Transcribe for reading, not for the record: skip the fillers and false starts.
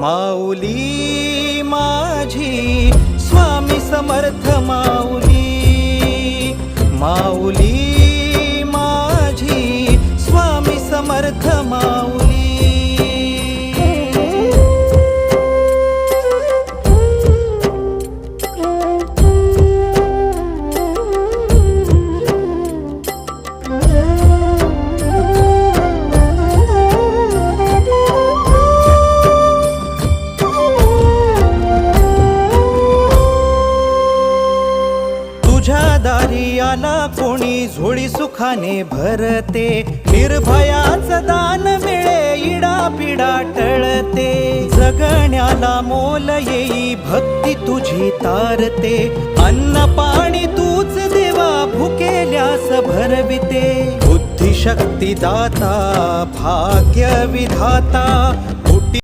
माऊली माझी स्वामी समर्थ माऊली, माऊली माझी स्वामी समर्थ माऊली। तुझ्या दारी आला कोणी झोळी सुखाने भरते, निर्भयाचं दान मिळे इडा पिडा टळते, जगण्याला मोल येई भक्ती तुझी तारते, अन्न पाणी तूच देवा भुकेल्यास भरविते, बुद्धी शक्ती दाता भाग्य विधाता